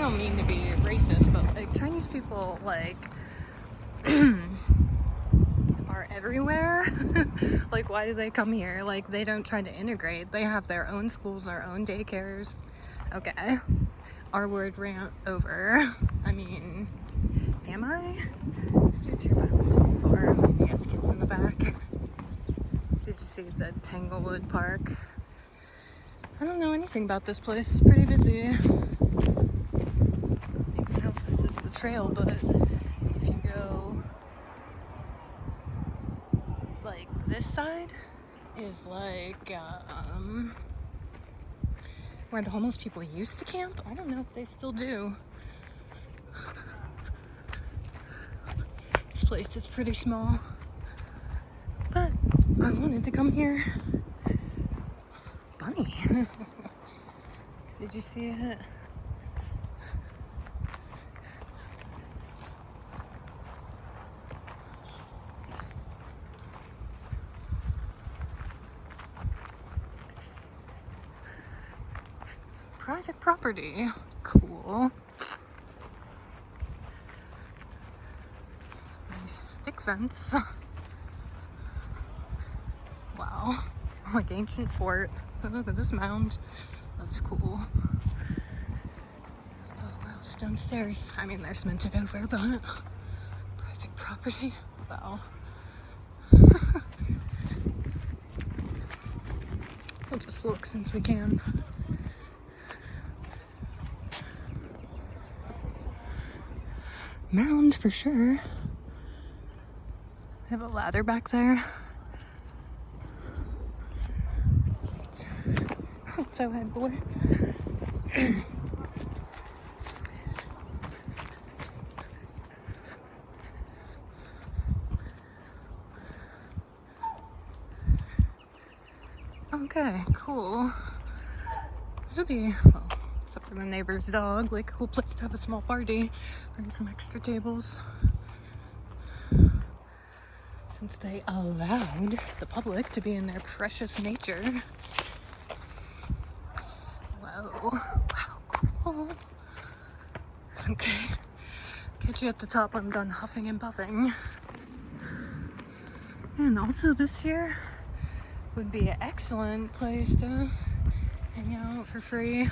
don't mean to be racist, but like Chinese people like are everywhere. Like, why do they come here? Like, they don't try to integrate. They have their own schools, their own daycares. Okay, our word rant over. I mean, am I? This dude's here by himself, or maybe he has kids in the back. Did you see it's at Tanglewood Park? I don't know anything about this place. It's pretty busy. I don't even know if this is the trail, but if you go like this side is like where the homeless people used to camp. I don't know if they still do. This place is pretty small, but I wanted to come here. Bunny. Did you see it? Private property. Cool. Nice stick fence. Wow. Like ancient fort. Look at this mound. That's cool. Oh wow, stone stairs. I mean, they're cemented over, but private property. Wow. We'll just look since we can. Mound for sure. They have a ladder back there. So head boy. Okay, cool. This would be, well, except for the neighbor's dog, like a cool place to have a small party. Bring some extra tables. Since they allowed the public to be in their precious nature. Whoa, wow, cool. Okay, catch you at the top when I'm done huffing and puffing. And also this here would be an excellent place to hang out for free.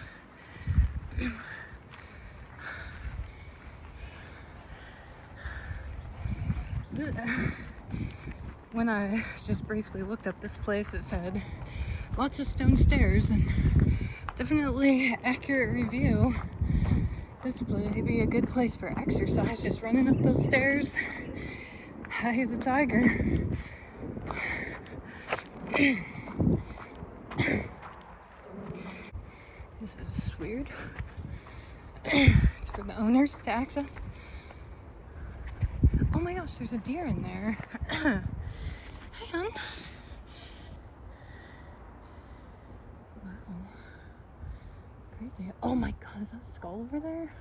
When I just briefly looked up this place, it said lots of stone stairs, and definitely accurate review. This would be a good place for exercise, just running up those stairs. High as a tiger. This is weird. It's for the owners to access. Oh my gosh, there's a deer in there. Hi, hon. Wow. Crazy. Oh my god, is that a skull over there?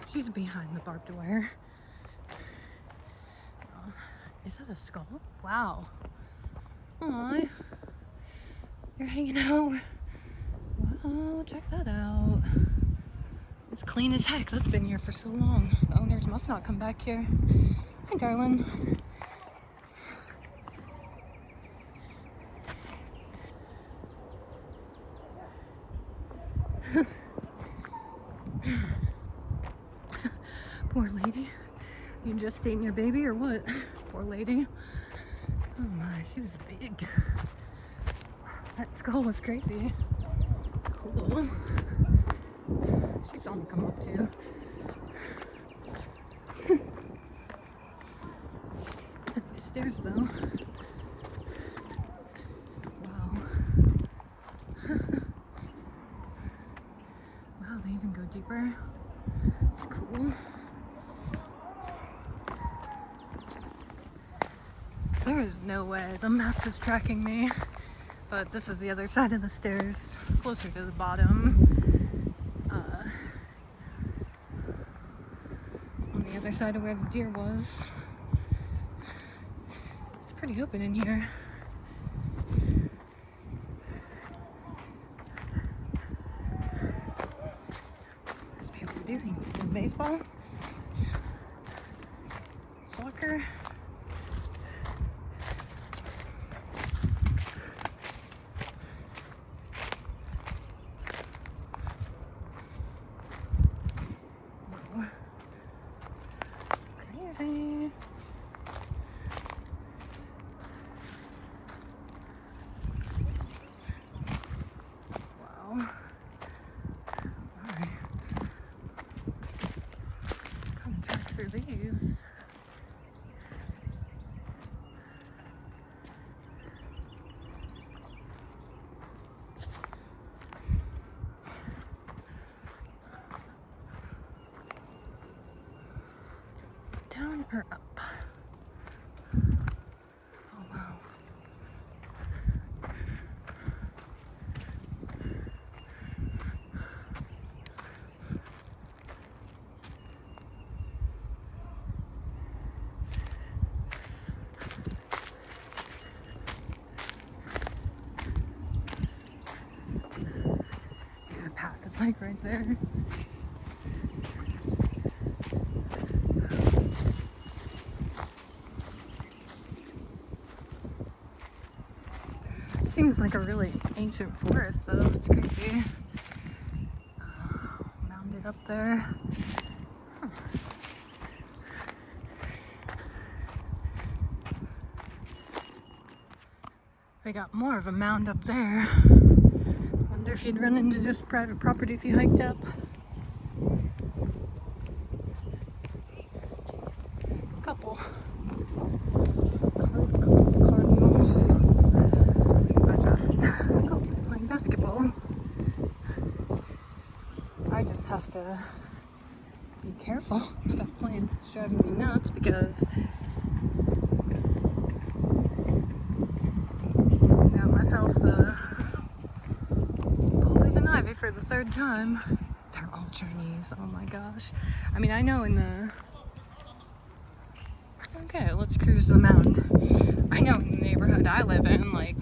She's behind the barbed wire. Oh, is that a skull? Wow. Aw. You're hanging out. Wow, check that out. It's clean as heck. That's been here for so long. The owners must not come back here. Hi, darling. Poor lady. You just dating your baby or what? Poor lady. Oh my, she was big. That skull was crazy. Cool. She saw me come up too. Stairs though. Wow. Wow, they even go deeper. It's cool. There is no way the map is tracking me, but this is the other side of the stairs, closer to the bottom. On the other side of where the deer was. It's pretty open in here. doing? Baseball? Soccer? Whoa. Crazy. Wow. Alright. Kind of track through these. Down or up? Oh wow. Yeah, the path is like right there. Seems like a really ancient forest though, it's crazy. Mounded up there. Huh. They got more of a mound up there. Wonder if you'd run into just private property if you hiked up. Couple cardinals. They're playing basketball. I just have to be careful about plants. It's driving me nuts because I got myself the poison ivy for the third time. They're all Chinese. Oh my gosh. I mean, I know in the... Okay, let's cruise the mound. I know in the neighborhood I live in, like,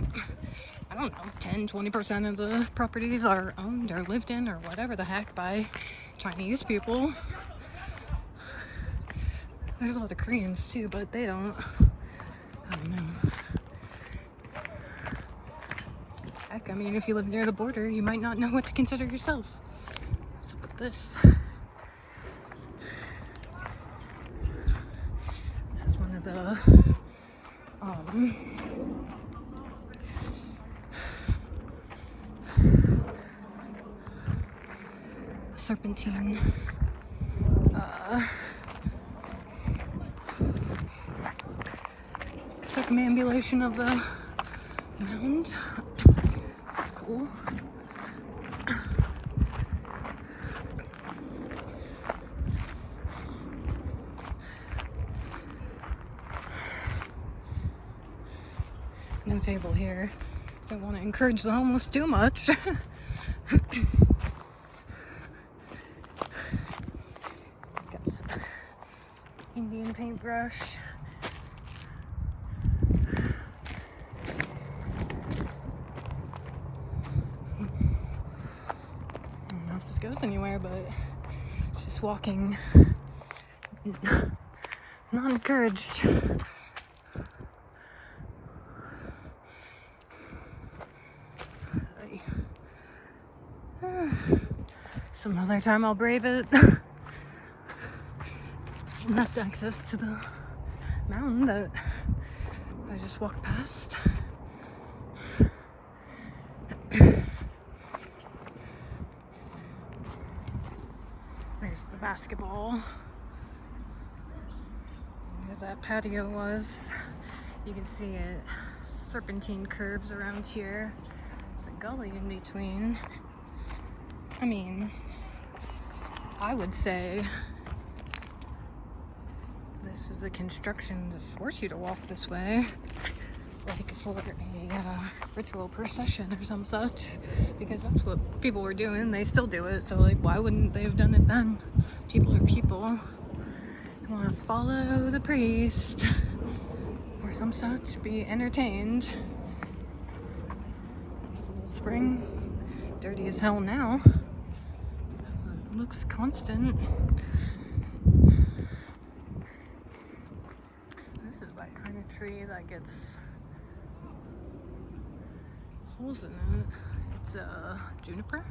I don't know, 10-20% of the properties are owned or lived in or whatever the heck by Chinese people. There's a lot of Koreans too, but they don't. I don't know. Heck, I mean, if you live near the border, you might not know what to consider yourself. What's up with this? This is one of the serpentine circumambulation of the mound. This is cool. No table here. Don't want to encourage the homeless too much. Got some Indian paintbrush. I don't know if this goes anywhere, but it's just walking. Not encouraged. Some other time I'll brave it. And that's access to the mountain that I just walked past. There's the basketball. Where that patio was. You can see it. Serpentine curves around here. There's a gully in between. I mean, I would say this is a construction to force you to walk this way, like for a ritual procession or some such, because that's what people were doing. They still do it, so like, why wouldn't they have done it then? People are people. They want to follow the priest or some such, be entertained. This little spring, dirty as hell now. looks constant. This is that kind of tree that gets holes in it. It's a juniper.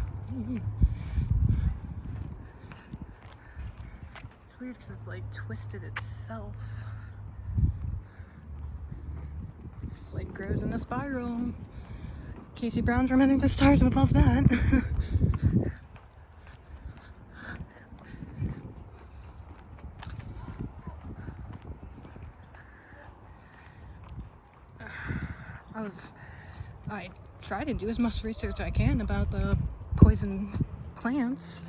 It's weird because it's like twisted itself. Just like grows in a spiral. Casey Brown from Running to Stars would love that. I try to do as much research I can about the poison plants,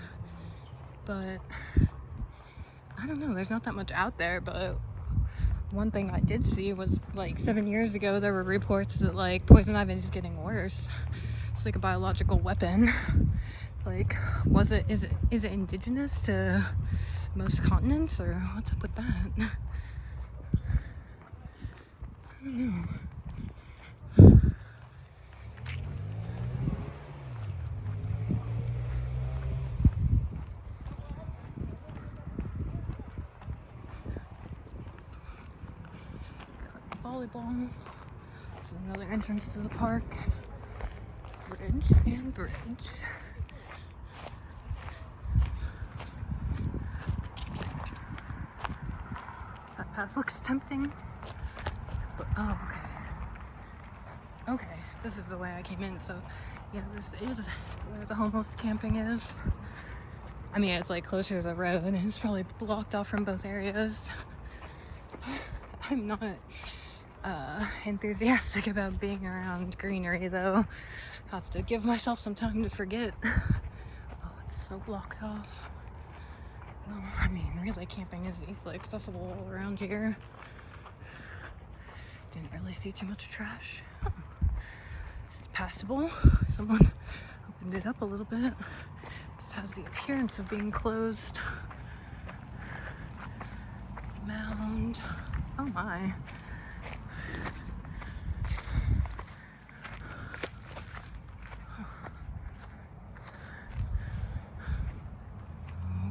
but I don't know, there's not that much out there. But one thing I did see was like 7 years ago there were reports that like poison ivy is getting worse. It's like a biological weapon. Like, is it indigenous to most continents, or what's up with that? I don't know. Volleyball. This is another entrance to the park. Bridge and bridge. That path looks tempting, but oh, okay, this is the way I came in. So yeah, this is where the homeless camping is. I mean, it's like closer to the road and it's probably blocked off from both areas. I'm not enthusiastic about being around greenery, though. I have to give myself some time to forget. Oh, it's so blocked off. Well, I mean, really, camping is easily accessible all around here. Didn't really see too much trash. It's passable. Someone opened it up a little bit. Just has the appearance of being closed. Mound. Oh my.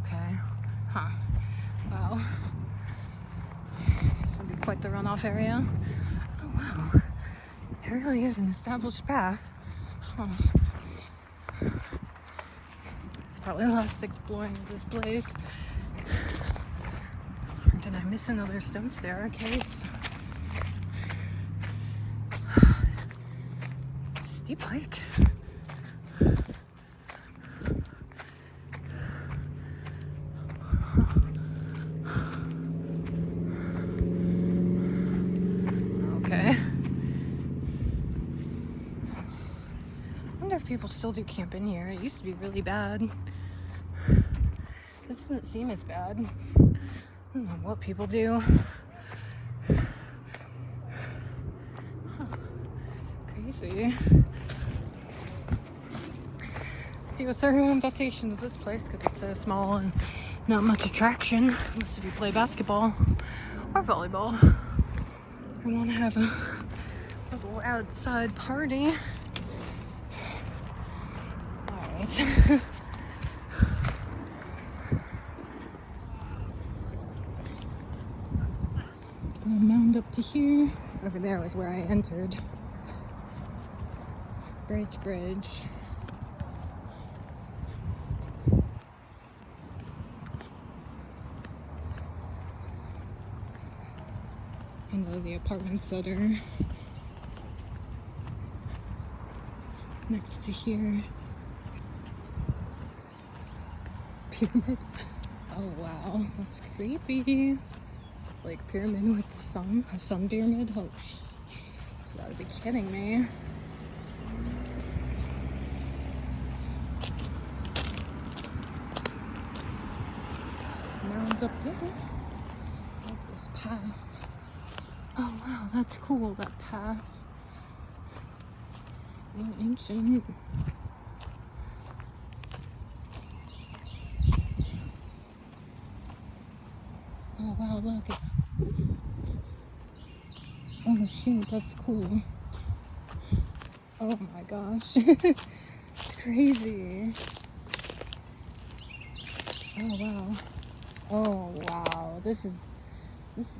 Okay. Huh. Wow. This would be quite the runoff area. Oh wow. It really is an established path. Huh. It's probably last exploring of this place. Did I miss another stone staircase? Steep hike. Okay. I wonder if people still do camp in here. It used to be really bad. It doesn't seem as bad. I don't know what people do. Huh. Crazy. Let's do a thorough investigation of this place because it's so small and not much attraction. Unless if you play basketball or volleyball. I want to have a little outside party. Alright. Gonna mound up to here. Over there was where I entered. Bridge. And the apartments that are next to here. Pyramid. Oh wow, that's creepy. Like pyramid with the sun, a sun pyramid. Oh, you gotta be kidding me. Mounds up there. Like this path. Oh wow, that's cool, that path. Real ancient. Oh wow, look. Oh shoot, that's cool. Oh my gosh. It's crazy. Oh wow, this is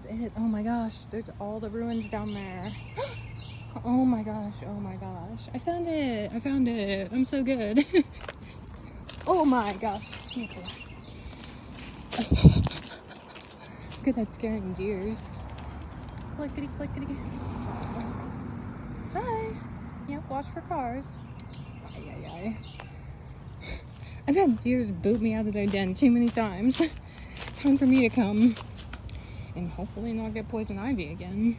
it. Oh my gosh, there's all the ruins down there. Oh my gosh, oh my gosh. I found it. I found it. I'm so good. Oh my gosh. Look at that scaring deers. Clickety clickety. Hi. Yep, watch for cars. Ay, ay, ay. I've had deers boot me out of their den too many times. Time for me to come and hopefully not get poison ivy again.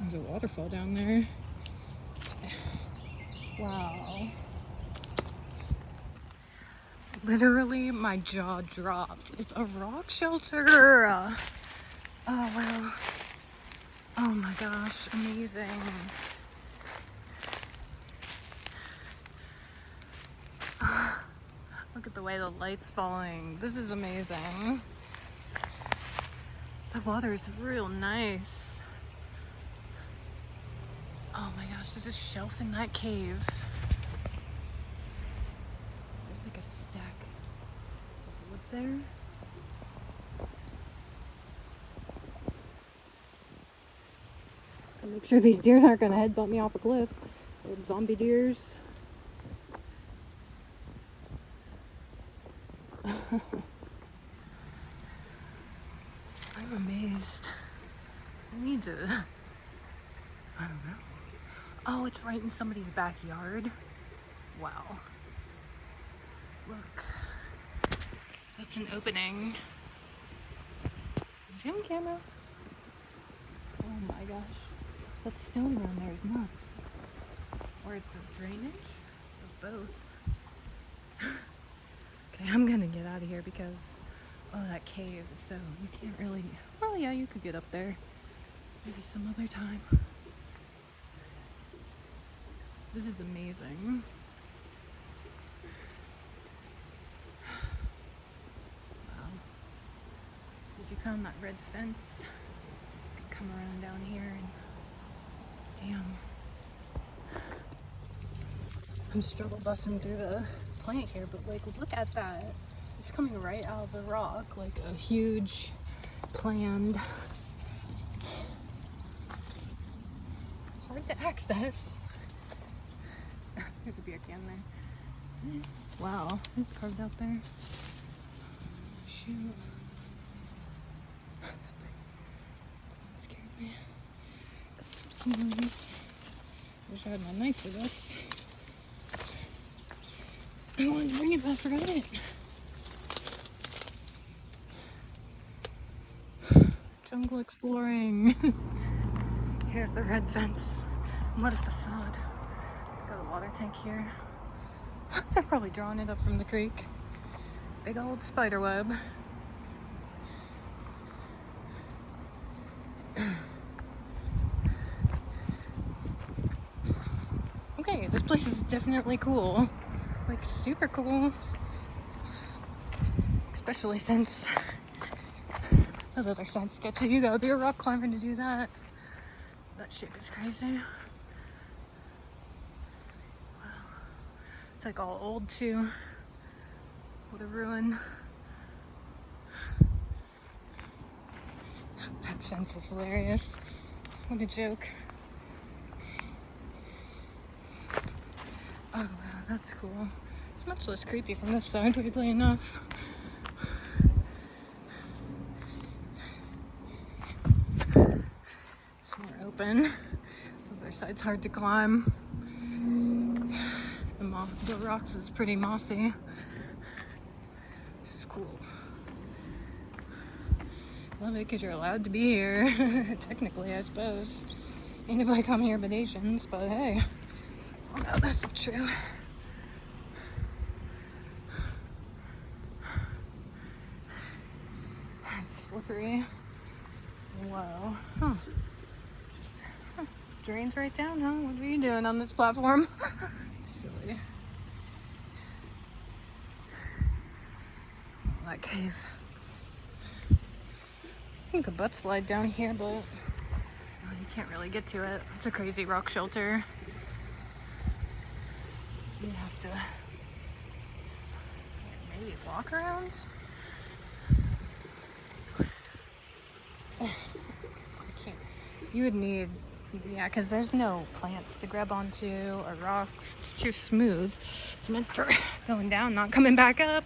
There's a waterfall down there. Wow. Literally, my jaw dropped. It's a rock shelter. Oh, wow. Oh my gosh, amazing. Look at the way the light's falling. This is amazing. The water is real nice. Oh my gosh, there's a shelf in that cave. There's like a stack of wood there. Gotta make sure these deers aren't gonna headbutt me off a cliff. Old zombie deers. I'm amazed. I need to, I don't know. Oh, it's right in somebody's backyard. Wow. Look. That's an opening. Zoom camera. Oh my gosh. That stone around there is nuts. Or it's a drainage of both. Okay, I'm gonna get out of here because, oh, that cave is so, you can't really, well, yeah, you could get up there. Maybe some other time. This is amazing. Wow. If you found that red fence, you can come around down here and, damn. I'm struggle busting through the plant here, but like, look at that. It's coming right out of the rock, like a huge planned, hard to access. There's a beer can there. Wow, it's carved out there. Shoot. That scared me. Got some spoons. Wish I had my knife for this. I wanted to bring it, but I forgot it. Jungle exploring. Here's the red fence. What a facade. Got a water tank here. They're probably drawing it up from the creek. Big old spider web. Okay, this place is definitely cool. Like, super cool. Especially since those other sides sketchy. You gotta be a rock climber to do that. That shape is crazy. Wow. It's like all old too. What a ruin. That fence is hilarious. What a joke. Oh wow, that's cool. It's much less creepy from this side, weirdly enough. It's more open. The other side's hard to climb. The rocks is pretty mossy. This is cool. Love it because you're allowed to be here. Technically, I suppose. Ain't nobody come here but Asians, but hey. Oh no, that's not true. It's slippery. Whoa. Huh. Just drains right down, huh? What are you doing on this platform? Silly. Oh, that cave. I think a butt slide down here, but you can't really get to it. It's a crazy rock shelter. You have to maybe walk around? I can't. You would need, yeah, because there's no plants to grab onto or rocks. It's too smooth. It's meant for going down, not coming back up.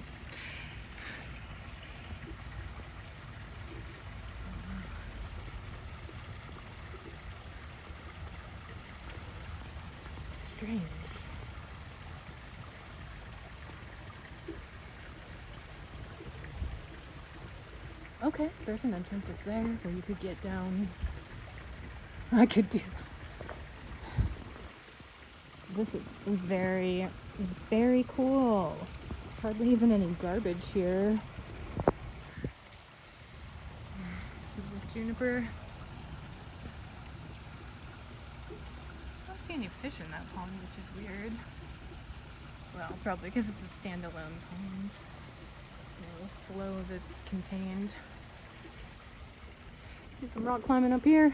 Strange. Okay, there's an entrance. It's there where you could get down. I could do that. This is very, very cool. There's hardly even any garbage here. Some juniper. I don't see any fish in that pond, which is weird. Well, probably because it's a standalone pond. The flow of it's contained. Do some rock climbing up here.